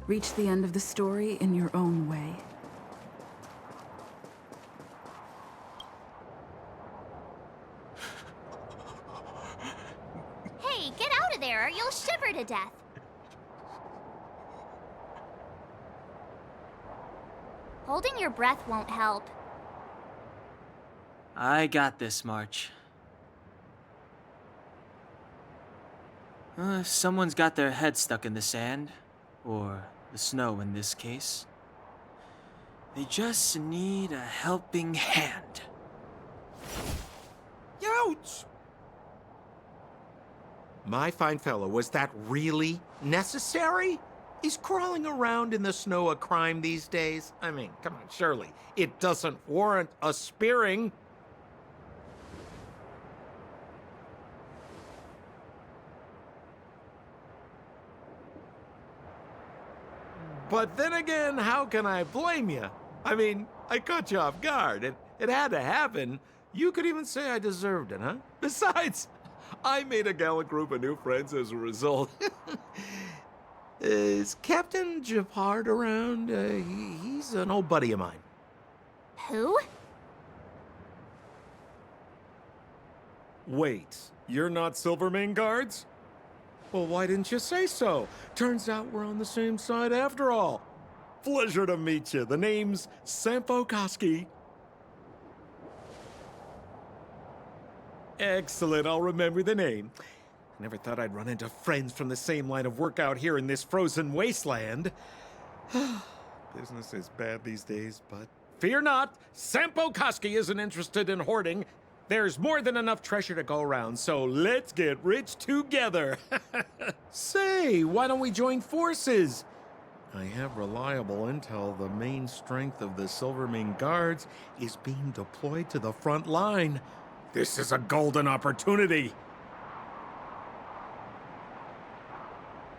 Reach the end of the story in your own way. Hey, get out of there or you'll shiver to death. Holding your breath won't help. I got this, March. If someone's got their head stuck in the sand, or the snow in this case, they just need a helping hand. Ouch! My fine fellow, was that really necessary? Is crawling around in the snow a crime these days? I mean, come on, surely. It doesn't warrant a spearing. But then again, how can I blame you? I mean, I caught you off guard. It had to happen. You could even say I deserved it, huh? Besides, I made a gallant group of new friends as a result. Is Captain Japard around? He's an old buddy of mine. Who? Wait, you're not Silvermane Guards? Well, why didn't you say so? Turns out we're on the same side after all. Pleasure to meet you. The name's Sampo Koski. Excellent, I'll remember the name. I never thought I'd run into friends from the same line of work out here in this frozen wasteland. Business is bad these days, but fear not, Sampo Koski isn't interested in hoarding. There's more than enough treasure to go around, so let's get rich together. Say, why don't we join forces? I have reliable intel the main strength of the Silvermane Guards is being deployed to the front line. This is a golden opportunity.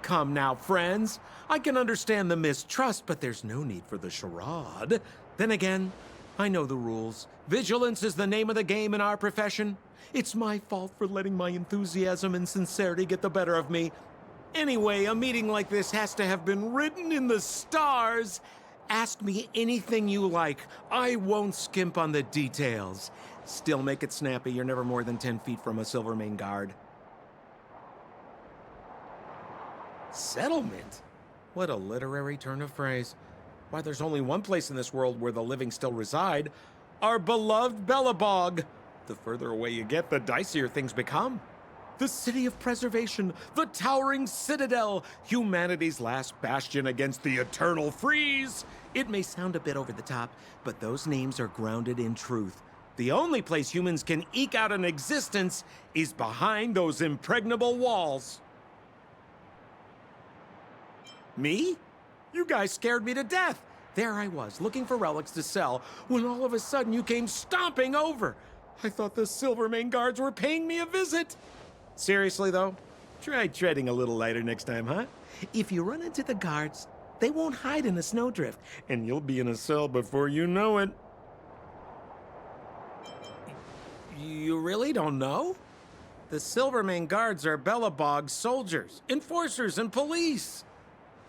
Come now, friends. I can understand the mistrust, but there's no need for the charade. Then again, I know the rules. Vigilance is the name of the game in our profession. It's my fault for letting my enthusiasm and sincerity get the better of me. Anyway, a meeting like this has to have been written in the stars. Ask me anything you like. I won't skimp on the details. Still make it snappy. You're never more than 10 feet from a Silvermane Guard. Settlement? What a literary turn of phrase. Why, there's only one place in this world where the living still reside. Our beloved Bellabog. The further away you get, the dicier things become. The city of preservation, the towering citadel, humanity's last bastion against the eternal freeze. It may sound a bit over the top, but those names are grounded in truth. The only place humans can eke out an existence is behind those impregnable walls. Me? You guys scared me to death. There I was, looking for relics to sell, when all of a sudden you came stomping over. I thought the Silvermane Guards were paying me a visit. Seriously, though, try treading a little lighter next time, huh? If you run into the guards, they won't hide in a snowdrift, and you'll be in a cell before you know it. You really don't know? The Silvermane Guards are Bellabog's soldiers, enforcers, and police.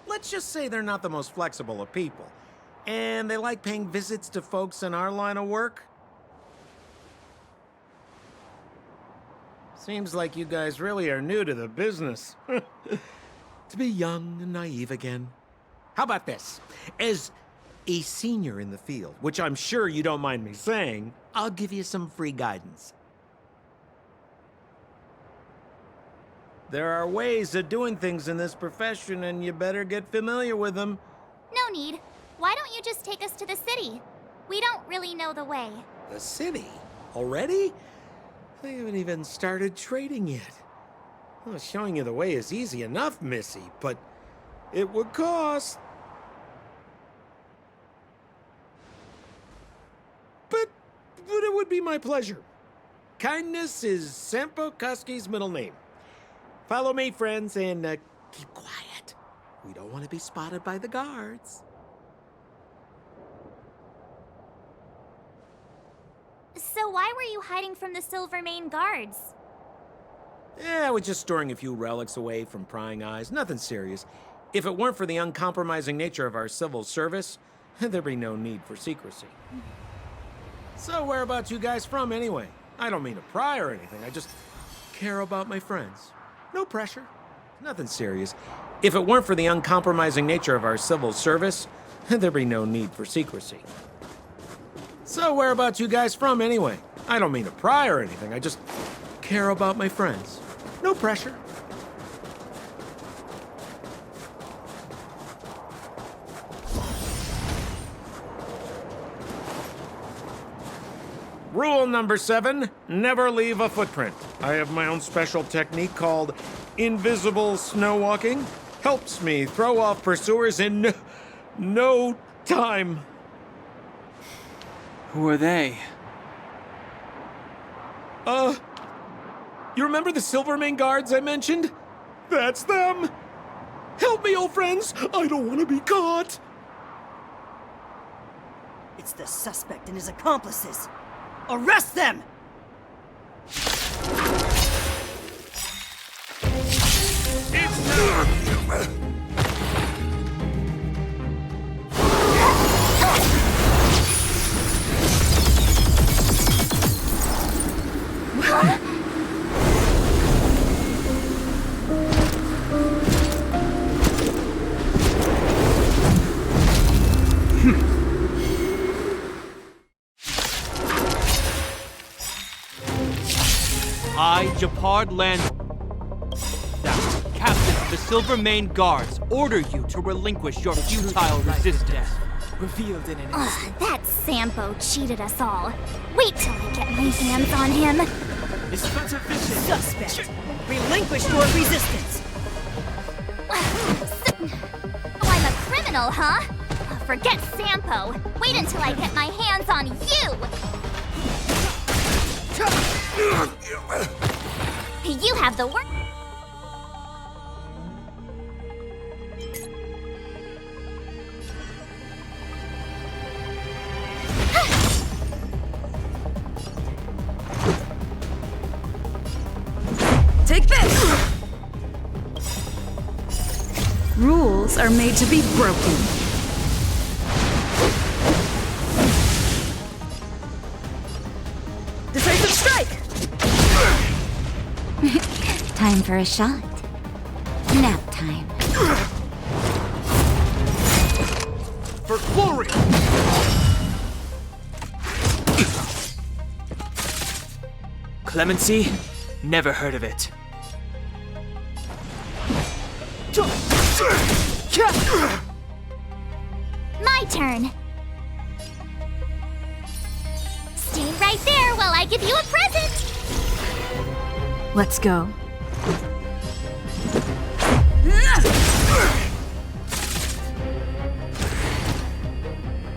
Let's just say they're not the most flexible of people. And they like paying visits to folks in our line of work. Seems like you guys really are new to the business. To be young and naive again. How about this? As a senior in the field, which I'm sure you don't mind me saying, I'll give you some free guidance. There are ways of doing things in this profession, and you better get familiar with them. No need. Why don't you just take us to the city? We don't really know the way. The city? Already? They haven't even started trading yet. Well, showing you the way is easy enough, Missy, but it would cost. But it would be my pleasure. Kindness is Sampo Koski's middle name. Follow me, friends, and keep quiet. We don't want to be spotted by the guards. So why were you hiding from the Silvermane guards? Yeah, we're just storing a few relics away from prying eyes. Nothing serious. If it weren't for the uncompromising nature of our civil service, there'd be no need for secrecy. So whereabouts you guys from, anyway? I don't mean to pry or anything. I just care about my friends. No pressure. Nothing serious. If it weren't for the uncompromising nature of our civil service, there'd be no need for secrecy. So whereabouts you guys from, anyway? I don't mean to pry or anything. I just care about my friends. No pressure. Rule number 7, never leave a footprint. I have my own special technique called invisible snow walking. Helps me throw off pursuers in no time. Who are they? You remember the Silvermane guards I mentioned? That's them! Help me, old friends! I don't want to be caught! It's the suspect and his accomplices. Arrest them! I, Japard Land, Captain of the Silvermane Guards, order you to relinquish your futile resistance. Revealed in an Ugh, that Sampo cheated us all. Wait till I get my hands on him. It's insufficient. Suspect! Relinquish your resistance! Oh, I'm a criminal, huh? Forget Sampo. Wait until I get my hands on you! You have the work. Take this! Rules are made to be broken. Decisive strike! Time for a shot. Nap time. For glory! Clemency? Never heard of it. My turn. Stay right there while I give you a present. Let's go.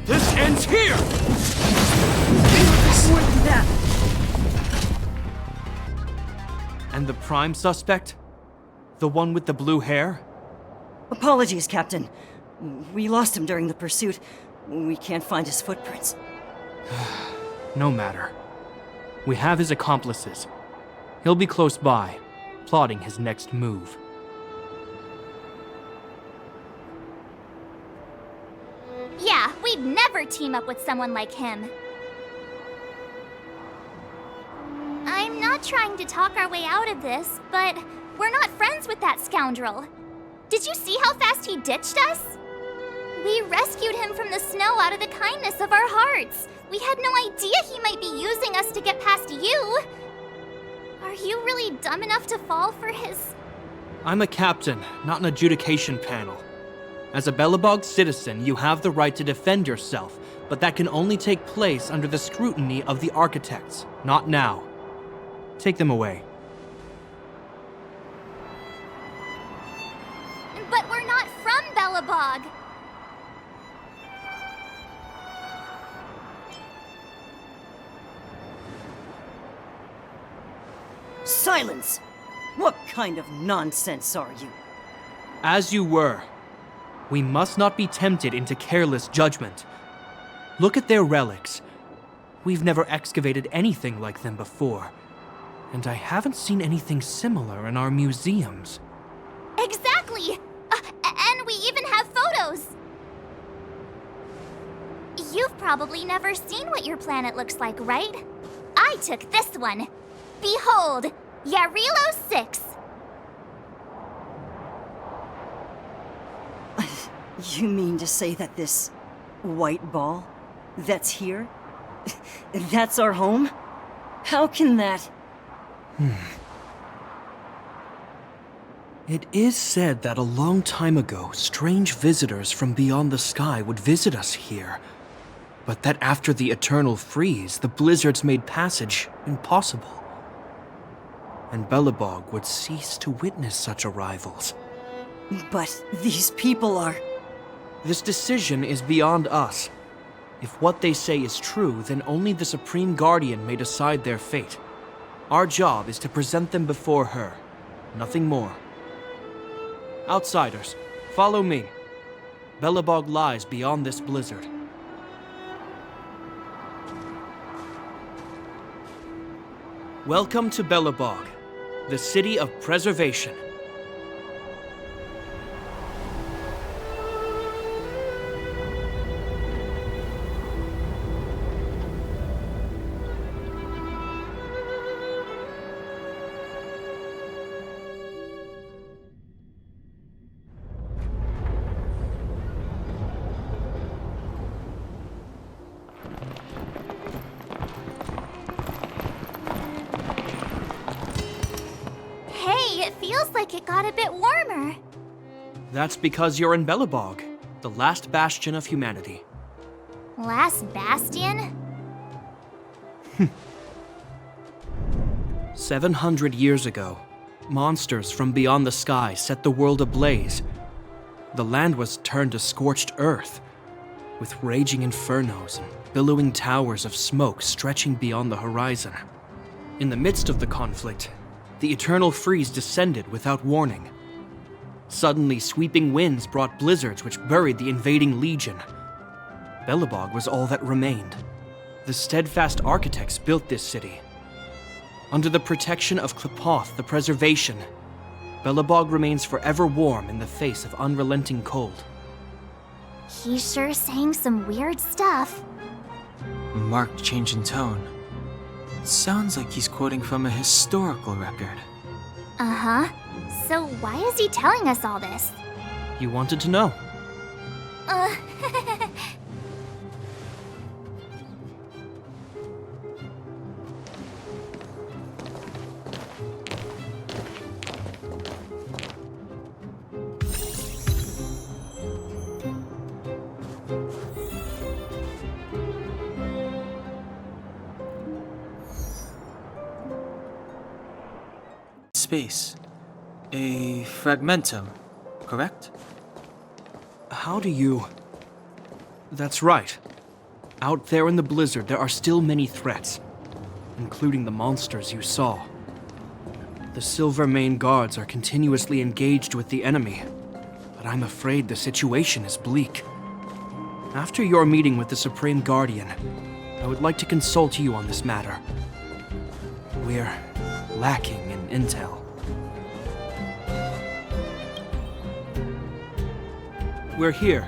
This ends here! More than that. And the prime suspect? The one with the blue hair? Apologies, Captain. We lost him during the pursuit. We can't find his footprints. No matter. We have his accomplices. He'll be close by, plotting his next move. Yeah, we'd never team up with someone like him. I'm not trying to talk our way out of this, but we're not friends with that scoundrel. Did you see how fast he ditched us? We rescued him from the snow out of the kindness of our hearts. We had no idea he might be using us to get past you. Are you really dumb enough to fall for his... I'm a captain, not an adjudication panel. As a Belobog citizen, you have the right to defend yourself, but that can only take place under the scrutiny of the architects, not now. Take them away. But we're not from Belobog. Silence! What kind of nonsense are you? As you were. We must not be tempted into careless judgment. Look at their relics. We've never excavated anything like them before, and I haven't seen anything similar in our museums. Exactly! And we even have photos! You've probably never seen what your planet looks like, right? I took this one. Behold, Jarilo-VI. You mean to say that this white ball that's here, that's our home? How can that... It is said that a long time ago, strange visitors from beyond the sky would visit us here. But that after the eternal freeze, the blizzards made passage impossible. And Belobog would cease to witness such arrivals. But these people are... This decision is beyond us. If what they say is true, then only the Supreme Guardian may decide their fate. Our job is to present them before her. Nothing more. Outsiders, follow me. Belobog lies beyond this blizzard. Welcome to Belobog, the city of preservation. Hey, it feels like it got a bit warmer. That's because you're in Belobog, the last bastion of humanity. Last bastion? 700 years ago, monsters from beyond the sky set the world ablaze. The land was turned to scorched earth, with raging infernos and billowing towers of smoke stretching beyond the horizon. In the midst of the conflict, the eternal freeze descended without warning. Suddenly, sweeping winds brought blizzards which buried the invading legion. Belobog was all that remained. The steadfast architects built this city. Under the protection of Qlipoth, the preservation, Belobog remains forever warm in the face of unrelenting cold. He's sure saying some weird stuff. A marked change in tone. It sounds like he's quoting from a historical record. Uh-huh. So why is he telling us all this? You wanted to know. Uh... Space. A fragmentum, correct? How do you... That's right. Out there in the blizzard, there are still many threats, including the monsters you saw. The Silvermane guards are continuously engaged with the enemy, but I'm afraid the situation is bleak. After your meeting with the Supreme Guardian, I would like to consult you on this matter. We're lacking in intel. We're here.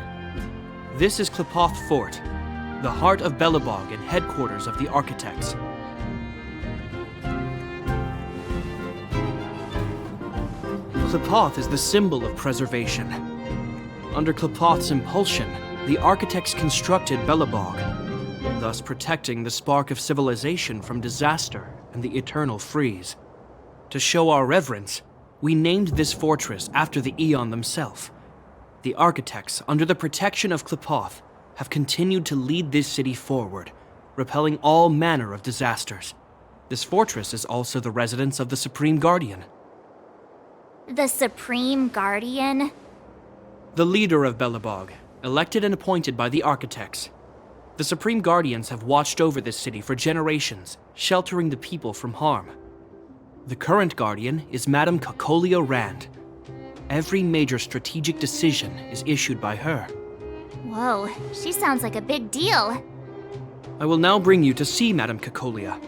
This is Qlipoth Fort, the heart of Belobog and headquarters of the architects. Qlipoth is the symbol of preservation. Under Qlipoth's impulsion, the architects constructed Belobog, thus protecting the spark of civilization from disaster and the eternal freeze. To show our reverence, we named this fortress after the Aeon themselves. The architects, under the protection of Qlipoth, have continued to lead this city forward, repelling all manner of disasters. This fortress is also the residence of the Supreme Guardian. The Supreme Guardian? The leader of Belobog, elected and appointed by the architects. The Supreme Guardians have watched over this city for generations, sheltering the people from harm. The current Guardian is Madame Cocolia Rand. Every major strategic decision is issued by her. Whoa, she sounds like a big deal. I will now bring you to see Madame Cacolia.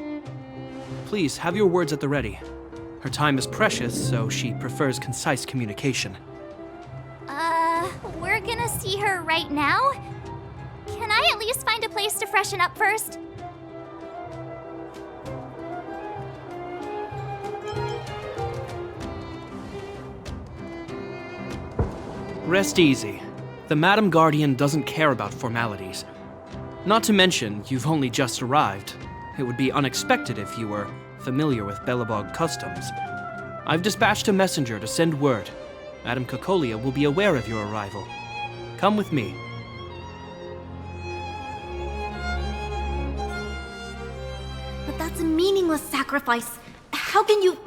Please have your words at the ready. Her time is precious, so she prefers concise communication. We're gonna see her right now? Can I at least find a place to freshen up first? Rest easy. The Madam Guardian doesn't care about formalities. Not to mention, you've only just arrived. It would be unexpected if you were familiar with Belobog customs. I've dispatched a messenger to send word. Madame Cacolia will be aware of your arrival. Come with me. But that's a meaningless sacrifice. How can you...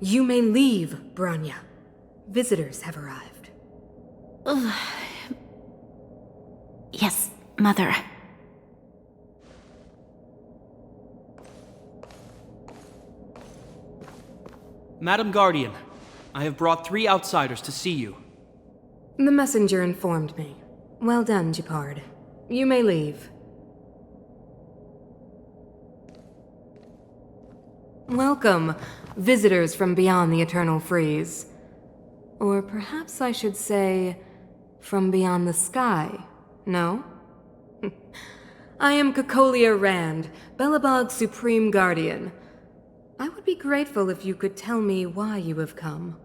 You may leave, Branya. Visitors have arrived. Yes, Mother. Madam Guardian, I have brought 3 outsiders to see you. The messenger informed me. Well done, Gepard. You may leave. Welcome, visitors from beyond the Eternal Freeze. Or perhaps I should say, from beyond the sky, no? I am Cacolia Rand, Belobog's Supreme Guardian. I would be grateful if you could tell me why you have come.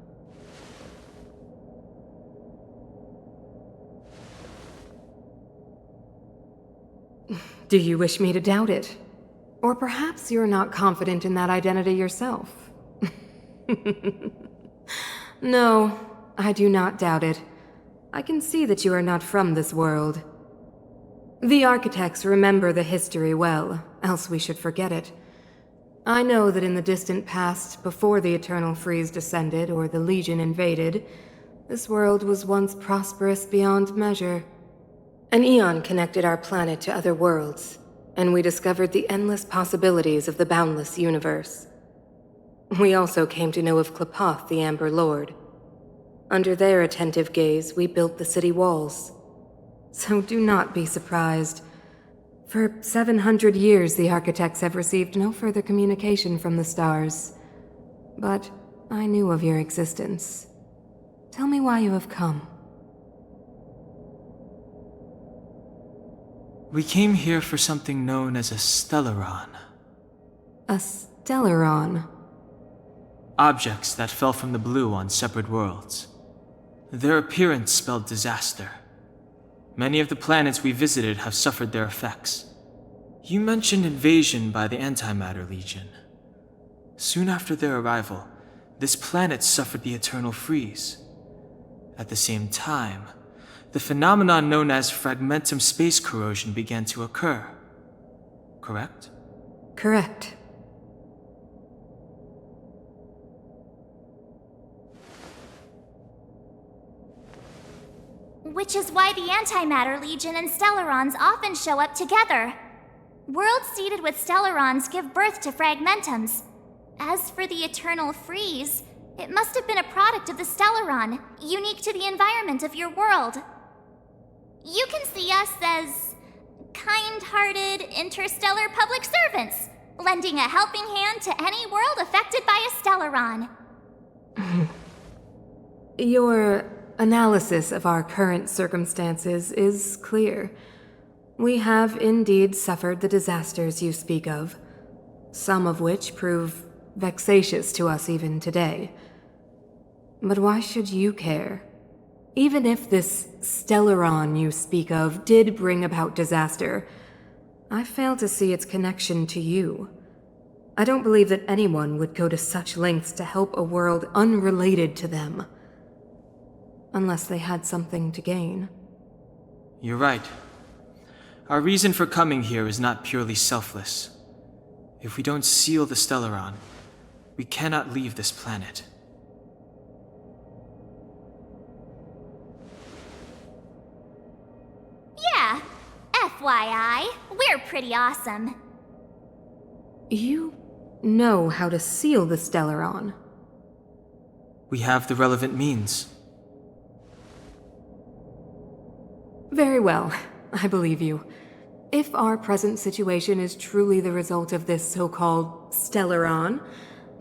Do you wish me to doubt it? Or perhaps you're not confident in that identity yourself? No, I do not doubt it. I can see that you are not from this world. The architects remember the history well, else we should forget it. I know that in the distant past, before the Eternal Freeze descended or the Legion invaded, this world was once prosperous beyond measure. An eon connected our planet to other worlds, and we discovered the endless possibilities of the boundless universe. We also came to know of Klapoth, the Amber Lord. Under their attentive gaze, we built the city walls. So do not be surprised. For 700 years, the architects have received no further communication from the stars. But I knew of your existence. Tell me why you have come. We came here for something known as a Stellaron. A Stellaron? Objects that fell from the blue on separate worlds. Their appearance spelled disaster. Many of the planets we visited have suffered their effects. You mentioned invasion by the Antimatter Legion. Soon after their arrival, this planet suffered the Eternal Freeze. At the same time, the phenomenon known as fragmentum space corrosion began to occur. Correct? Correct. Which is why the Antimatter Legion and Stellarons often show up together. Worlds seeded with Stellarons give birth to fragmentums. As for the Eternal Freeze, it must have been a product of the Stellaron, unique to the environment of your world. You can see us as kind-hearted interstellar public servants, lending a helping hand to any world affected by a Stellaron. Your analysis of our current circumstances is clear. We have indeed suffered the disasters you speak of, some of which prove vexatious to us even today. But why should you care? Even if this Stellaron you speak of did bring about disaster, I fail to see its connection to you. I don't believe that anyone would go to such lengths to help a world unrelated to them. Unless they had something to gain. You're right. Our reason for coming here is not purely selfless. If we don't seal the Stellaron, we cannot leave this planet. Yeah, FYI, we're pretty awesome. You know how to seal the Stellaron. We have the relevant means. Very well, I believe you. If our present situation is truly the result of this so-called Stellaron,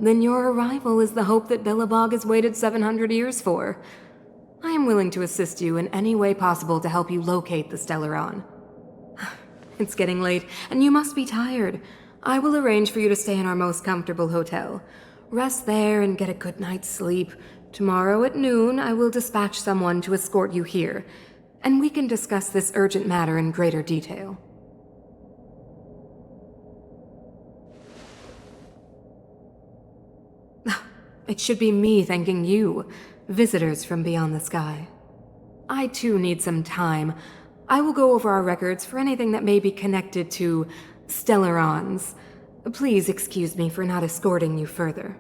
then your arrival is the hope that Billabog has waited 700 years for. I am willing to assist you in any way possible to help you locate the Stellaron. It's getting late, and you must be tired. I will arrange for you to stay in our most comfortable hotel. Rest there and get a good night's sleep. Tomorrow at noon, I will dispatch someone to escort you here, and we can discuss this urgent matter in greater detail. It should be me thanking you, visitors from beyond the sky. I too need some time. I will go over our records for anything that may be connected to Stellarons. Please excuse me for not escorting you further.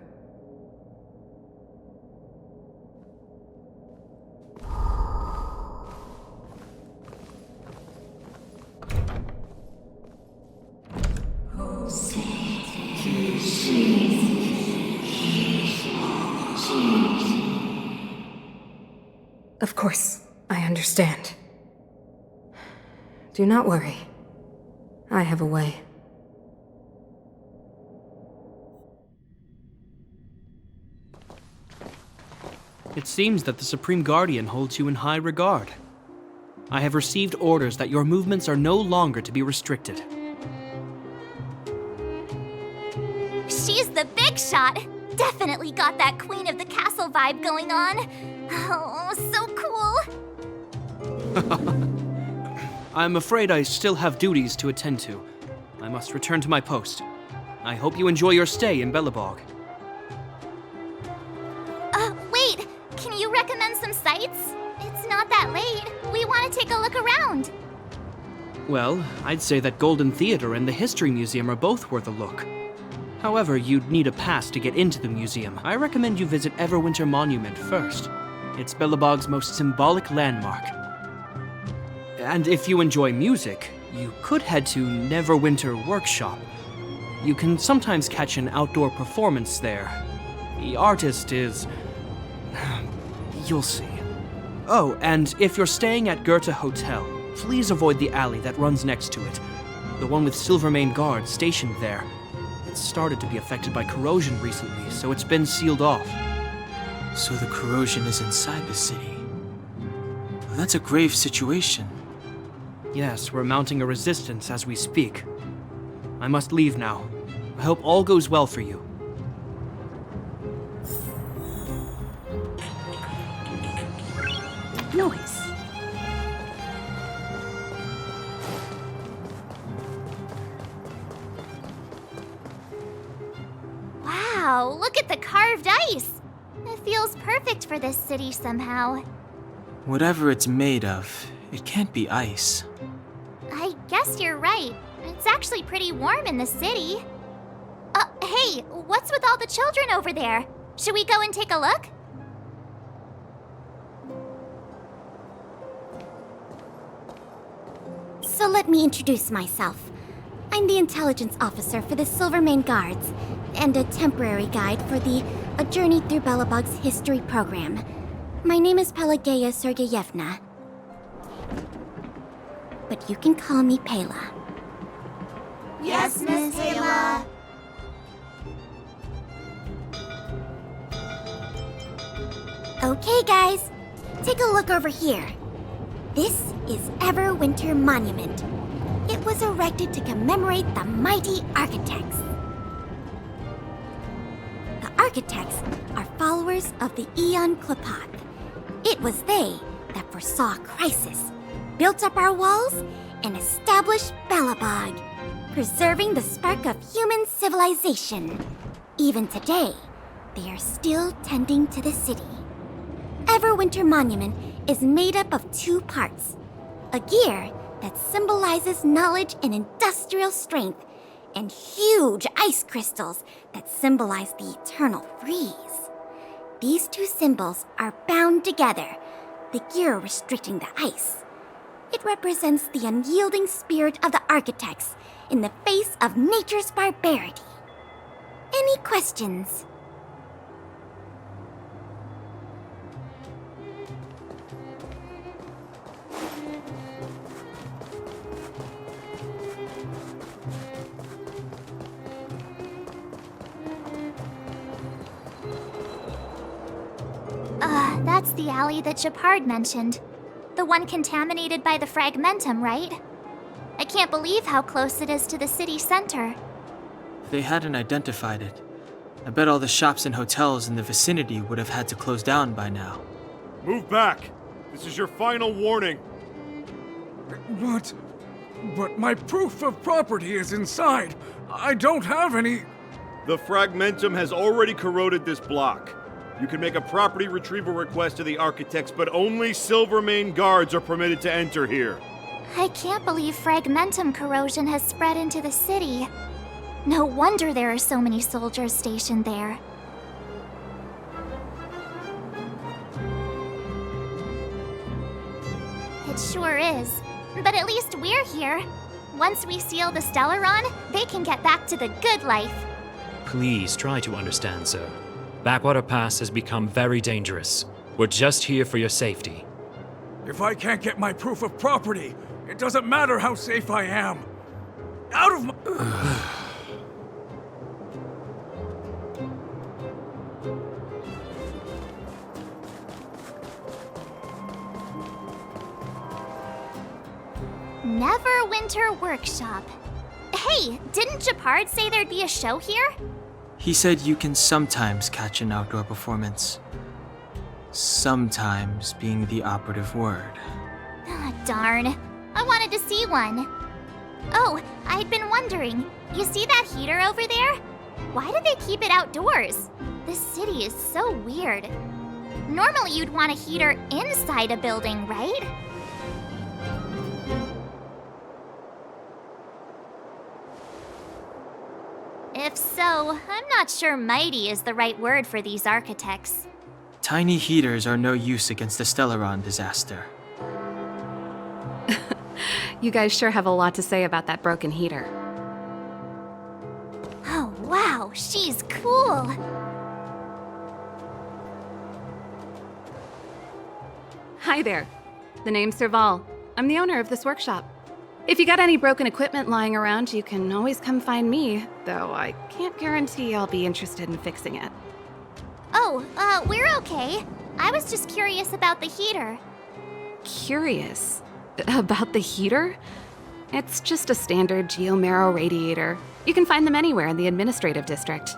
Of course, I understand. Do not worry. I have a way. It seems that the Supreme Guardian holds you in high regard. I have received orders that your movements are no longer to be restricted. She's the big shot! Definitely got that Queen of the Castle vibe going on. Oh, so cool! I'm afraid I still have duties to attend to. I must return to my post. I hope you enjoy your stay in Billabog. Wait! Can you recommend some sites? It's not that late. We want to take a look around. Well, I'd say that Golden Theater and the History Museum are both worth a look. However, you'd need a pass to get into the museum. I recommend you visit Everwinter Monument first. It's Billabog's most symbolic landmark. And if you enjoy music, you could head to Neverwinter Workshop. You can sometimes catch an outdoor performance there. The artist is... you'll see. Oh, and if you're staying at Goethe Hotel, please avoid the alley that runs next to it. The one with Silvermane guards stationed there. It's started to be affected by corrosion recently, so it's been sealed off. So the corrosion is inside the city. Well, that's a grave situation. Yes, we're mounting a resistance as we speak. I must leave now. I hope all goes well for you. Noise. Wow, look at the carved ice! It feels perfect for this city somehow. Whatever it's made of, it can't be ice. I guess you're right. It's actually pretty warm in the city. Hey, what's with all the children over there? Should we go and take a look? So let me introduce myself. I'm the intelligence officer for the Silvermane Guards, and a temporary guide for the A Journey Through Belobog's History program. My name is Pelageya Sergeyevna. But you can call me Pela. Yes, Miss Taylor. Okay, guys, take a look over here. This is Everwinter Monument. It was erected to commemorate the mighty architects. The architects are followers of the Aeon Klapath. It was they that foresaw crisis, built up our walls, and established Belobog, preserving the spark of human civilization. Even today, they are still tending to the city. Everwinter Monument is made up of two parts: a gear that symbolizes knowledge and industrial strength, and huge ice crystals that symbolize the eternal freeze. These two symbols are bound together, the gear restricting the ice. It represents the unyielding spirit of the architects in the face of nature's barbarity. Any questions? the alley that Japard mentioned. The one contaminated by the fragmentum, right? I can't believe how close it is to the city center. They hadn't identified it. I bet all the shops and hotels in the vicinity would have had to close down by now. Move back! This is your final warning. But my proof of property is inside. I don't have any... The fragmentum has already corroded this block. You can make a property retrieval request to the architects, but only Silvermane guards are permitted to enter here. I can't believe fragmentum corrosion has spread into the city. No wonder there are so many soldiers stationed there. It sure is. But at least we're here. Once we seal the Stellaron, they can get back to the good life. Please try to understand, sir. Backwater Pass has become very dangerous. We're just here for your safety. If I can't get my proof of property, it doesn't matter how safe I am. Out of my... Everwinter Workshop. Hey, didn't Japard say there'd be a show here? He said you can sometimes catch an outdoor performance. Sometimes being the operative word. Ah, darn. I wanted to see one. Oh, I'd been wondering. You see that heater over there? Why do they keep it outdoors? This city is so weird. Normally you'd want a heater inside a building, right? If so, I'm not sure mighty is the right word for these architects. Tiny heaters are no use against the Stellaron disaster. You guys sure have a lot to say about that broken heater. Oh, wow, she's cool. Hi there. The name's Serval. I'm the owner of this workshop. If you got any broken equipment lying around, you can always come find me, though I can't guarantee I'll be interested in fixing it. Oh, we're okay. I was just curious about the heater. Curious? About the heater? It's just a standard geomarrow radiator. You can find them anywhere in the administrative district.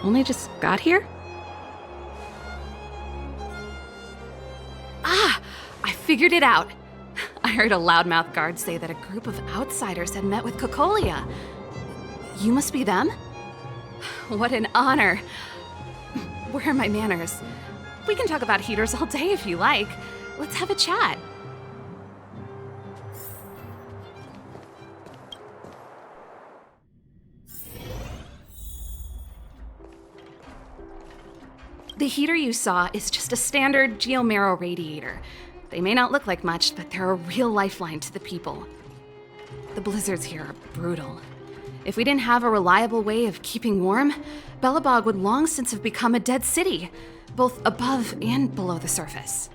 Only just got here? Ah! I figured it out! I heard a loudmouth guard say that a group of outsiders had met with Cocolia. You must be them? What an honor! Where are my manners? We can talk about heaters all day if you like. Let's have a chat. The heater you saw is just a standard geomarrow radiator. They may not look like much, but they're a real lifeline to the people. The blizzards here are brutal. If we didn't have a reliable way of keeping warm, Belobog would long since have become a dead city, both above and below the surface.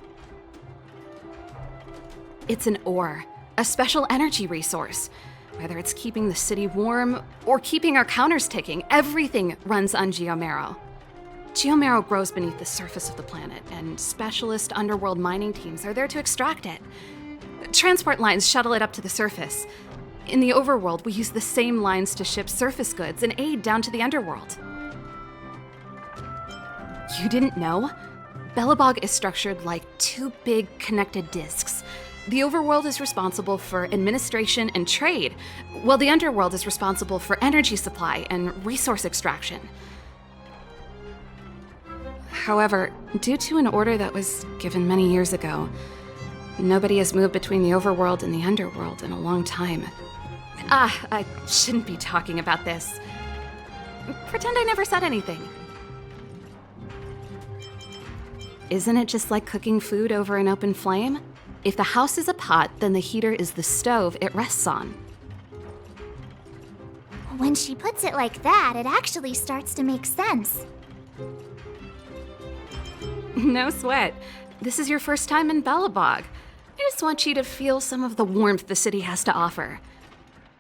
It's an ore, a special energy resource. Whether it's keeping the city warm or keeping our counters ticking, everything runs on geomarrow. Geomarrow grows beneath the surface of the planet, and specialist underworld mining teams are there to extract it. Transport lines shuttle it up to the surface. In the overworld, we use the same lines to ship surface goods and aid down to the underworld. You didn't know? Belobog is structured like two big connected disks. The overworld is responsible for administration and trade, while the underworld is responsible for energy supply and resource extraction. However, due to an order that was given many years ago, nobody has moved between the overworld and the underworld in a long time. I shouldn't be talking about this. Pretend I never said anything. Isn't it just like cooking food over an open flame? If the house is a pot, then the heater is the stove it rests on. When she puts it like that, it actually starts to make sense. No sweat. This is your first time in Belobog. I just want you to feel some of the warmth the city has to offer.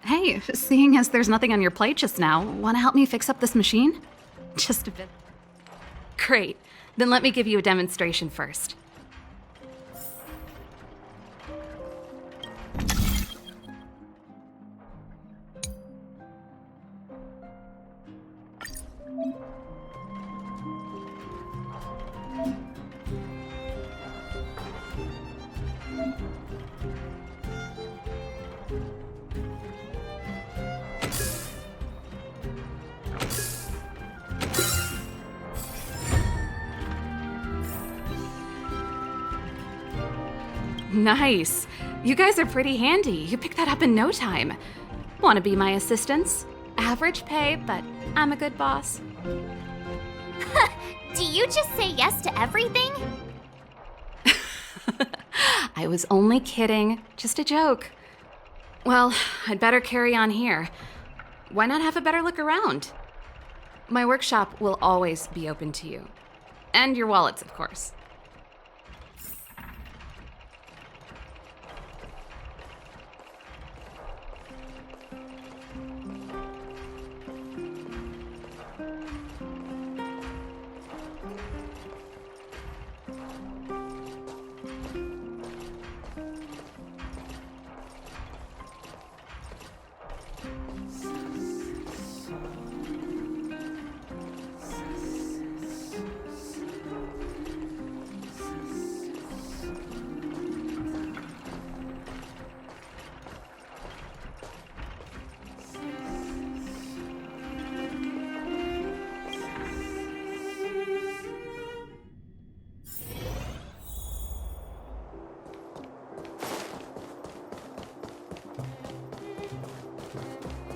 Hey, seeing as there's nothing on your plate just now, want to help me fix up this machine? Just a bit. Great. Then let me give you a demonstration first. Nice. You guys are pretty handy. You picked that up in no time. Want to be my assistants? Average pay, but I'm a good boss. Do you just say yes to everything? I was only kidding. Just a joke. Well, I'd better carry on here. Why not have a better look around? My workshop will always be open to you. And your wallets, of course.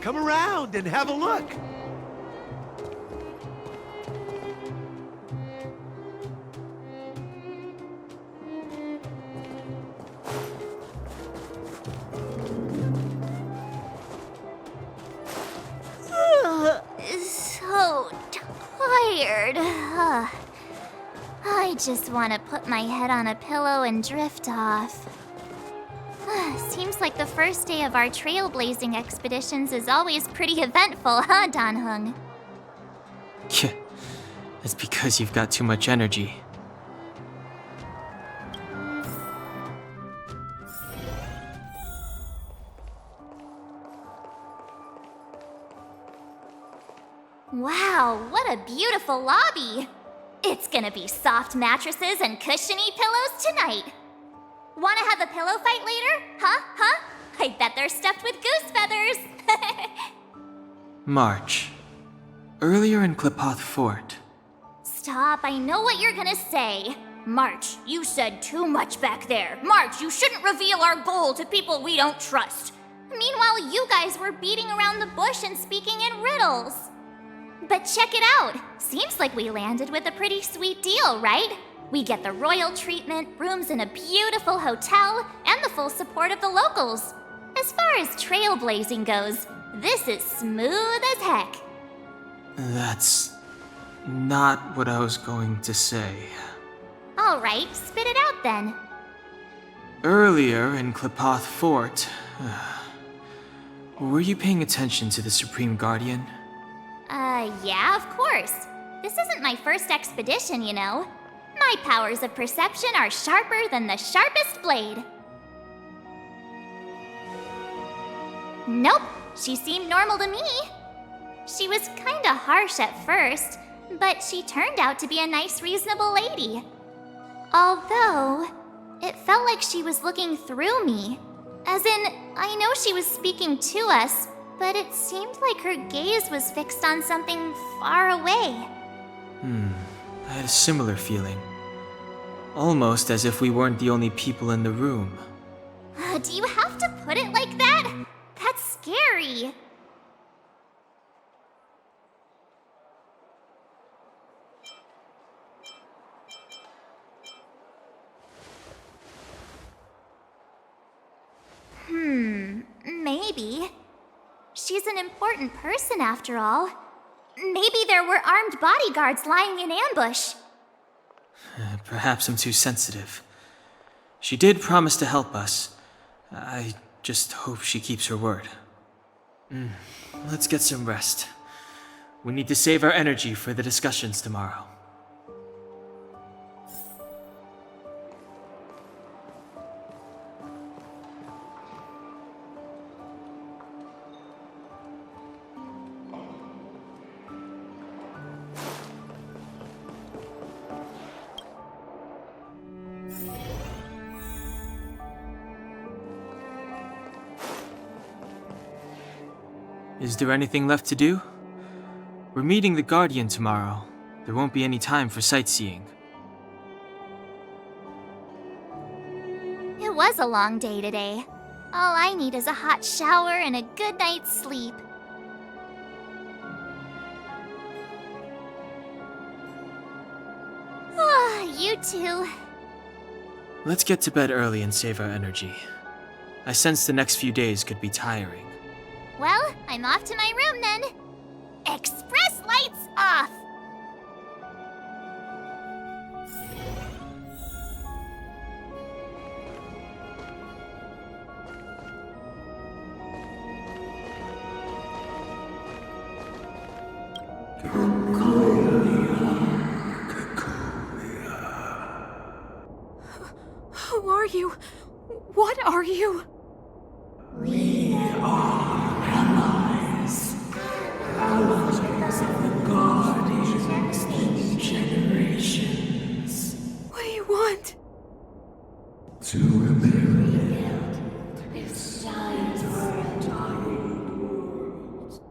Come around and have a look. So tired. I just want to put my head on a pillow and drift off. Seems like the first day of our trailblazing expeditions is always pretty eventful, huh, Dan-hung? Yeah, it's because you've got too much energy. Wow, what a beautiful lobby! It's gonna be soft mattresses and cushiony pillows tonight. Wanna have a pillow fight later? Huh? I bet they're stuffed with goose feathers. March. Earlier in Klipoth Fort. Stop, I know what you're gonna say. March, you said too much back there. March, you shouldn't reveal our goal to people we don't trust. Meanwhile, you guys were beating around the bush and speaking in riddles. But check it out. Seems like we landed with a pretty sweet deal, right? We get the royal treatment, rooms in a beautiful hotel, and the full support of the locals. As far as trailblazing goes, this is smooth as heck. That's not what I was going to say. All right, spit it out then. Earlier in Klipoth Fort, were you paying attention to the Supreme Guardian? Yeah, of course. This isn't my first expedition, you know. My powers of perception are sharper than the sharpest blade. Nope, she seemed normal to me. She was kinda harsh at first, but she turned out to be a nice, reasonable lady. Although, it felt like she was looking through me. As in, I know she was speaking to us, but it seemed like her gaze was fixed on something far away. I had a similar feeling. Almost as if we weren't the only people in the room. Do you have to put it like that? That's scary. Maybe. She's an important person after all. Maybe there were armed bodyguards lying in ambush. Perhaps I'm too sensitive. She did promise to help us. I just hope she keeps her word. Let's get some rest. We need to save our energy for the discussions tomorrow. Is there anything left to do? We're meeting the Guardian tomorrow. There won't be any time for sightseeing. It was a long day today. All I need is a hot shower and a good night's sleep. You too. Let's get to bed early and save our energy. I sense the next few days could be tiring. Well, I'm off to my room then. Express lights off! Who are you? What are you? We are allies. Allies of the Guardians in generations. What do you want? To rebuild its giant world.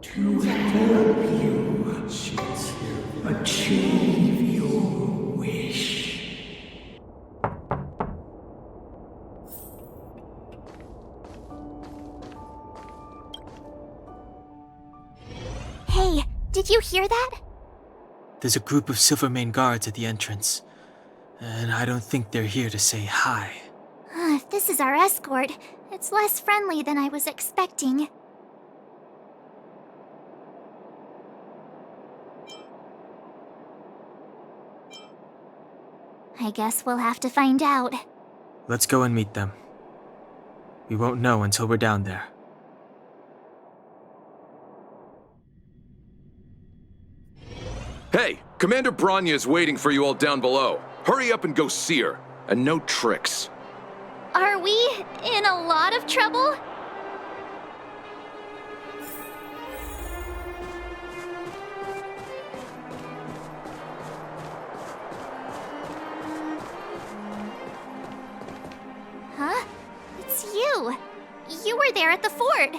To help you achieve your wish. Hey, did you hear that? There's a group of Silvermane guards at the entrance, and I don't think they're here to say hi. If this is our escort, it's less friendly than I was expecting. I guess we'll have to find out. Let's go and meet them. We won't know until we're down there. Hey, Commander Bronya is waiting for you all down below. Hurry up and go see her. And no tricks. Are we in a lot of trouble? Huh? It's you. You were there at the fort.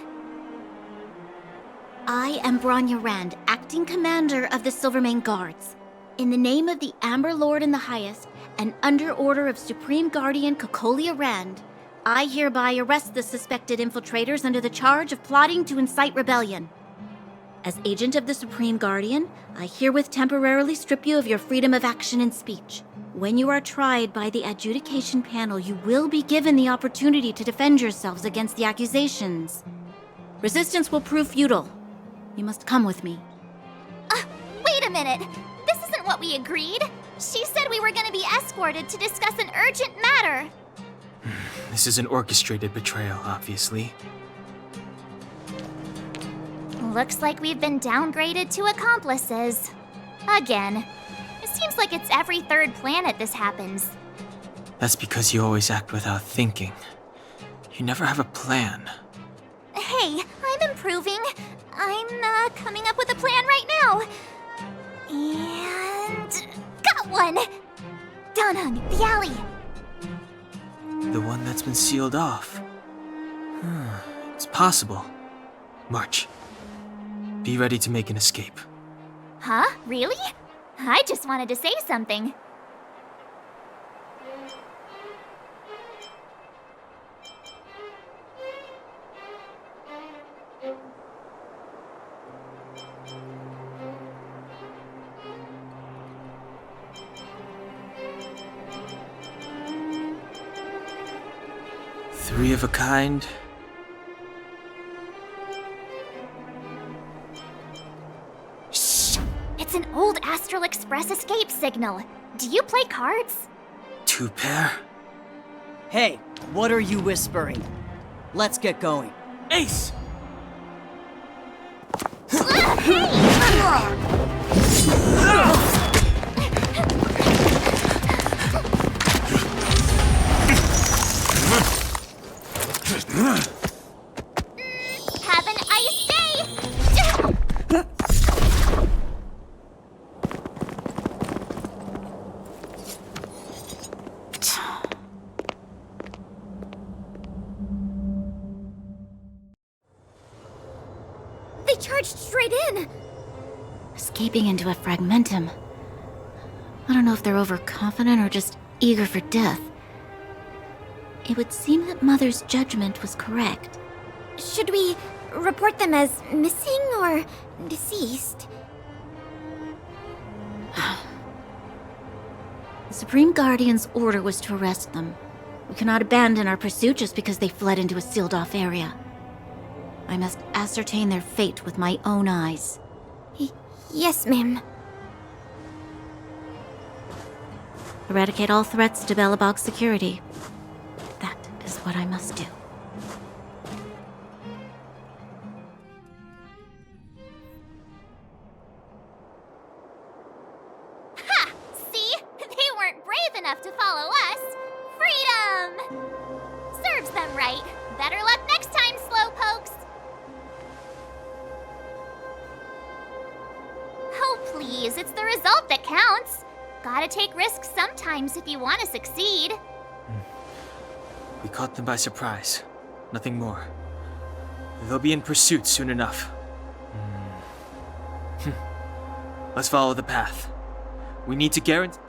I am Bronya Rand, acting commander of the Silvermane Guards. In the name of the Amber Lord in the Highest, and under order of Supreme Guardian Cocolia Rand, I hereby arrest the suspected infiltrators under the charge of plotting to incite rebellion. As agent of the Supreme Guardian, I herewith temporarily strip you of your freedom of action and speech. When you are tried by the adjudication panel, you will be given the opportunity to defend yourselves against the accusations. Resistance will prove futile. You must come with me. Wait a minute. This isn't what we agreed. She said we were going to be escorted to discuss an urgent matter. This is an orchestrated betrayal, obviously. Looks like we've been downgraded to accomplices. Again. It seems like it's every third planet this happens. That's because you always act without thinking. You never have a plan. Hey, I'm improving. I'm coming up with a plan right now. And got one! Donhung, the alley. The one that's been sealed off. It's possible. March. Be ready to make an escape. Huh? Really? I just wanted to say something. Three of a kind. Shh! It's an old Astral Express escape signal. Do you play cards? 2 pair? Hey, what are you whispering? Let's get going. Ace! They charged straight in! Escaping into a fragmentum. I don't know if they're overconfident or just eager for death. It would seem that Mother's judgment was correct. Should we report them as missing or deceased? The Supreme Guardian's order was to arrest them. We cannot abandon our pursuit just because they fled into a sealed-off area. I must ascertain their fate with my own eyes. Yes, ma'am. Eradicate all threats to Belobog's security. That is what I must do. Ha! See? They weren't brave enough to follow us. Freedom! Serves them right. Better luck next time, slowpokes. Oh, please, it's the result that counts. Gotta take risks sometimes if you want to succeed. We caught them by surprise. Nothing more. They'll be in pursuit soon enough. Let's follow the path. We need to guarantee...